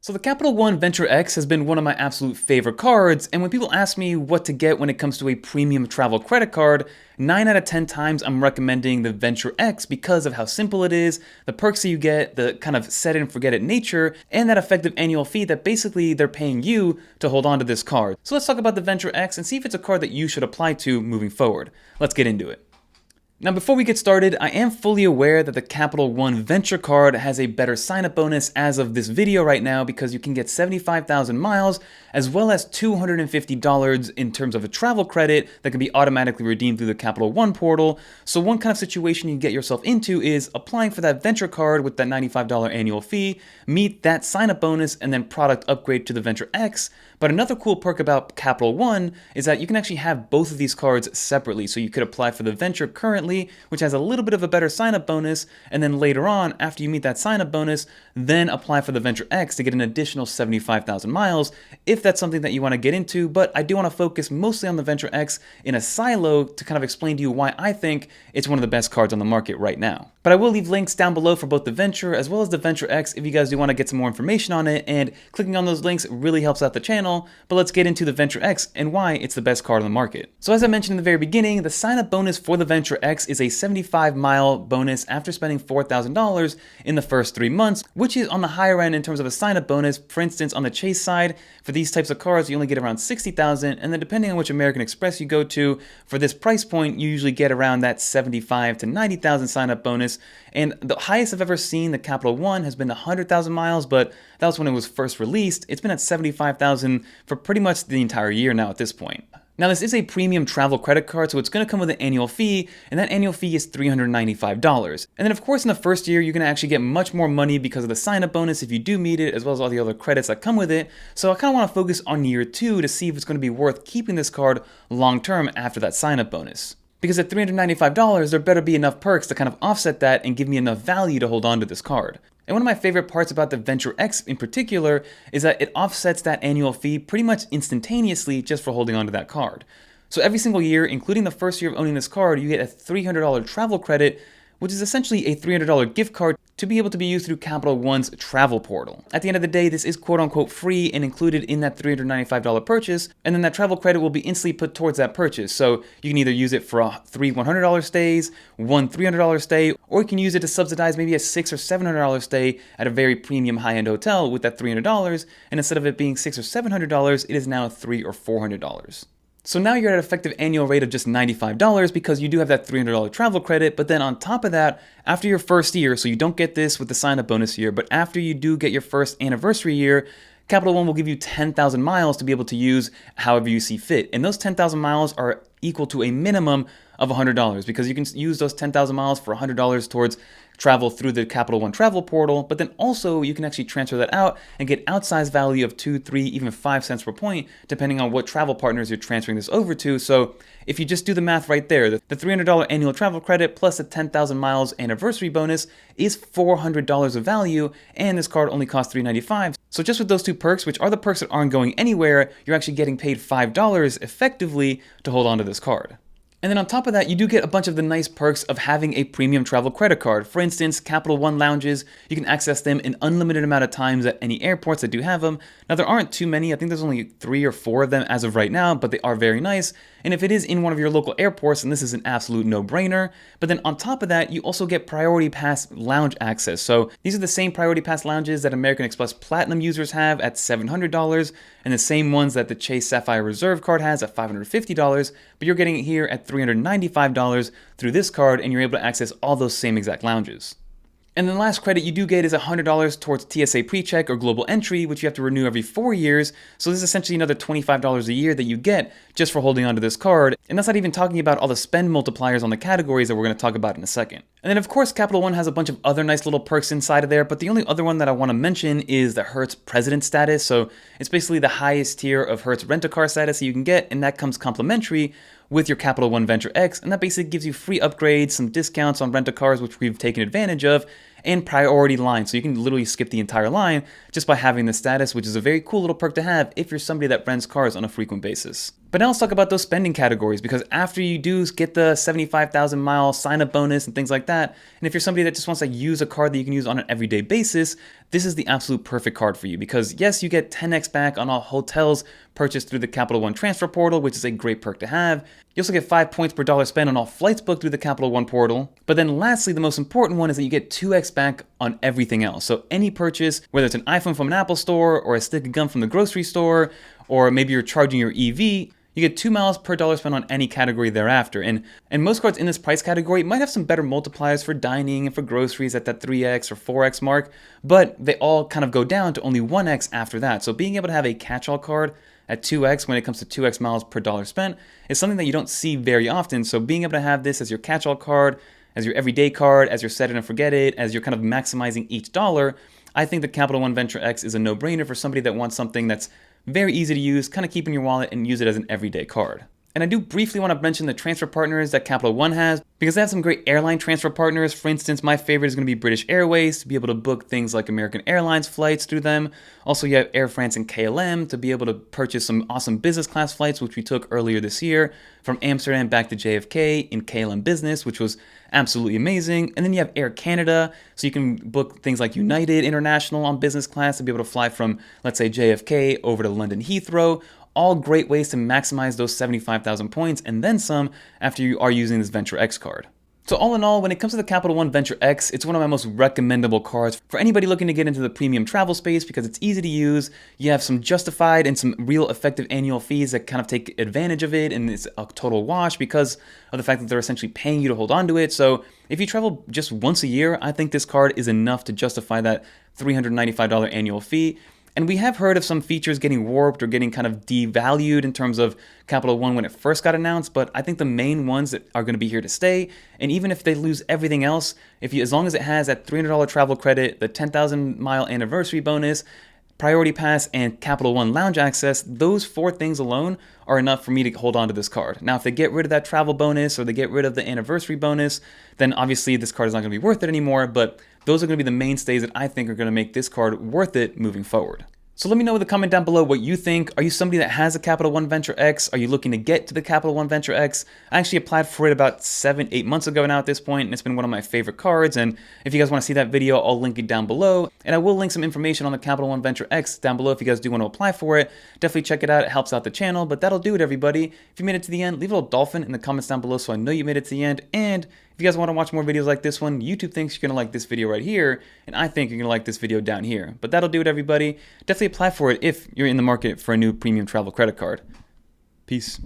So the Capital One Venture X has been one of my absolute favorite cards, and when people ask me what to get when it comes to a premium travel credit card, 9 out of 10 times I'm recommending the Venture X because of how simple it is, the perks that you get, the kind of set it and forget it nature, and that effective annual fee that basically they're paying you to hold on to this card. So let's talk about the Venture X and see if it's a card that you should apply to moving forward. Let's get into it. Now, before we get started, I am fully aware that the Capital One Venture Card has a better sign-up bonus as of this video right now because you can get 75,000 miles as well as $250 in terms of a travel credit that can be automatically redeemed through the Capital One portal. So one kind of situation you get yourself into is applying for that Venture Card with that $95 annual fee, meet that sign-up bonus, and then product upgrade to the Venture X. But another cool perk about Capital One is that you can actually have both of these cards separately. So you could apply for the Venture currently, which has a little bit of a better sign-up bonus, and then later on, after you meet that sign-up bonus, then apply for the Venture X to get an additional 75,000 miles, if that's something that you want to get into. But I do want to focus mostly on the Venture X in a silo to kind of explain to you why I think it's one of the best cards on the market right now. But I will leave links down below for both the Venture as well as the Venture X if you guys do want to get some more information on it, and clicking on those links really helps out the channel. But let's get into the Venture X and why it's the best card on the market. So as I mentioned in the very beginning, the sign-up bonus for the Venture X is a 75-mile bonus after spending $4,000 in the first 3 months, which is on the higher end in terms of a sign-up bonus. For instance, on the Chase side, for these types of cards, you only get around 60,000, and then depending on which American Express you go to, for this price point, you usually get around that 75 to 90,000 sign-up bonus. And the highest I've ever seen the Capital One has been 100,000 miles, but that was when it was first released. It's been at 75,000 for pretty much the entire year now at this point. Now, this is a premium travel credit card, so it's going to come with an annual fee, and that annual fee is $395. And then, of course, in the first year, you're going to actually get much more money because of the sign-up bonus if you do meet it, as well as all the other credits that come with it. So I kind of want to focus on year 2 to see if it's going to be worth keeping this card long-term after that sign-up bonus. Because at $395, there better be enough perks to kind of offset that and give me enough value to hold on to this card. And one of my favorite parts about the Venture X in particular is that it offsets that annual fee pretty much instantaneously just for holding on to that card. So every single year, including the first year of owning this card, you get a $300 travel credit, which is essentially a $300 gift card to be able to be used through Capital One's travel portal. At the end of the day, this is quote-unquote free and included in that $395 purchase, and then that travel credit will be instantly put towards that purchase. So you can either use it for 3 $100 stays, 1 $300 stay, or you can use it to subsidize maybe a $600 or $700 stay at a very premium high-end hotel with that $300, and instead of it being $600 or $700, it is now $300 or $400. So now you're at an effective annual rate of just $95 because you do have that $300 travel credit, but then on top of that, after your first year, so you don't get this with the sign-up bonus year, but after you do get your first anniversary year, Capital One will give you 10,000 miles to be able to use however you see fit. And those 10,000 miles are equal to a minimum of $100 because you can use those 10,000 miles for $100 towards travel through the Capital One travel portal, but then also you can actually transfer that out and get outsized value of 2, 3, even 5 cents per point, depending on what travel partners you're transferring this over to. So if you just do the math right there, the $300 annual travel credit plus the 10,000 miles anniversary bonus is $400 of value, and this card only costs $395. So just with those two perks, which are the perks that aren't going anywhere, you're actually getting paid $5 effectively to hold on to this card. And then on top of that, you do get a bunch of the nice perks of having a premium travel credit card. For instance, Capital One lounges, you can access them an unlimited amount of times at any airports that do have them. Now, there aren't too many. I think there's only 3 or 4 of them as of right now, but they are very nice. And if it is in one of your local airports, then this is an absolute no-brainer. But then on top of that, you also get Priority Pass lounge access. So these are the same Priority Pass lounges that American Express Platinum users have at $700, and the same ones that the Chase Sapphire Reserve card has at $550, but you're getting it here at $395 through this card, and you're able to access all those same exact lounges. And then the last credit you do get is $100 towards TSA PreCheck or Global Entry, which you have to renew every 4 years. So this is essentially another $25 a year that you get just for holding onto this card. And that's not even talking about all the spend multipliers on the categories that we're going to talk about in a second. And then of course, Capital One has a bunch of other nice little perks inside of there, but the only other one that I want to mention is the Hertz President status. So it's basically the highest tier of Hertz rent-a-car status that you can get, and that comes complimentary with your Capital One Venture X, and that basically gives you free upgrades, some discounts on rent-a-cars, which we've taken advantage of, and priority lines. So you can literally skip the entire line just by having this status, which is a very cool little perk to have if you're somebody that rents cars on a frequent basis. But now let's talk about those spending categories, because after you do get the 75,000 mile sign up bonus and things like that, and if you're somebody that just wants to use a card that you can use on an everyday basis, this is the absolute perfect card for you, because yes, you get 10x back on all hotels purchased through the Capital One transfer portal, which is a great perk to have. You also get 5 points per dollar spent on all flights booked through the Capital One portal. But then lastly, the most important one is that you get 2x back on everything else. So any purchase, whether it's an iPhone from an Apple store or a stick of gum from the grocery store, or maybe you're charging your EV, you get 2 miles per dollar spent on any category thereafter. And most cards in this price category might have some better multipliers for dining and for groceries at that 3x or 4x mark, but they all kind of go down to only 1x after that. So being able to have a catch-all card at 2x when it comes to 2x miles per dollar spent is something that you don't see very often. So being able to have this as your catch-all card, as your everyday card, as your set it and forget it, as you're kind of maximizing each dollar, I think the Capital One Venture X is a no-brainer for somebody that wants something that's very easy to use, kind of keep in your wallet and use it as an everyday card. And I do briefly want to mention the transfer partners that Capital One has, because they have some great airline transfer partners. For instance, my favorite is going to be British Airways, to be able to book things like American Airlines flights through them. Also, you have Air France and KLM to be able to purchase some awesome business class flights, which we took earlier this year from Amsterdam back to JFK in KLM Business, which was absolutely amazing. And then you have Air Canada, so you can book things like United International on business class to be able to fly from, let's say, JFK over to London Heathrow. All great ways to maximize those 75,000 points and then some after you are using this Venture X card. So all in all, when it comes to the Capital One Venture X, it's one of my most recommendable cards for anybody looking to get into the premium travel space, because it's easy to use. You have some justified and some real effective annual fees that kind of take advantage of it, and it's a total wash because of the fact that they're essentially paying you to hold on to it. So if you travel just once a year, I think this card is enough to justify that $395 annual fee. And we have heard of some features getting warped or getting kind of devalued in terms of Capital One when it first got announced, but I think the main ones that are going to be here to stay, and even if they lose everything else, as long as it has that $300 travel credit, the 10,000 mile anniversary bonus, Priority Pass, and Capital One Lounge access, those 4 things alone are enough for me to hold on to this card. Now, if they get rid of that travel bonus or they get rid of the anniversary bonus, then obviously this card is not going to be worth it anymore, but those are going to be the mainstays that I think are going to make this card worth it moving forward. So let me know in the comment down below what you think. Are you somebody that has a Capital One Venture X? Are you looking to get to the Capital One Venture X? I actually applied for it about 7-8 months ago now at this point, and it's been one of my favorite cards. And if you guys want to see that video, I'll link it down below. And I will link some information on the Capital One Venture X down below if you guys do want to apply for it. Definitely check it out. It helps out the channel. But that'll do it, everybody. If you made it to the end, leave a little dolphin in the comments down below so I know you made it to the end. And if you guys want to watch more videos like this one, YouTube thinks you're going to like this video right here, and I think you're going to like this video down here. But that'll do it, everybody. Definitely apply for it if you're in the market for a new premium travel credit card. Peace.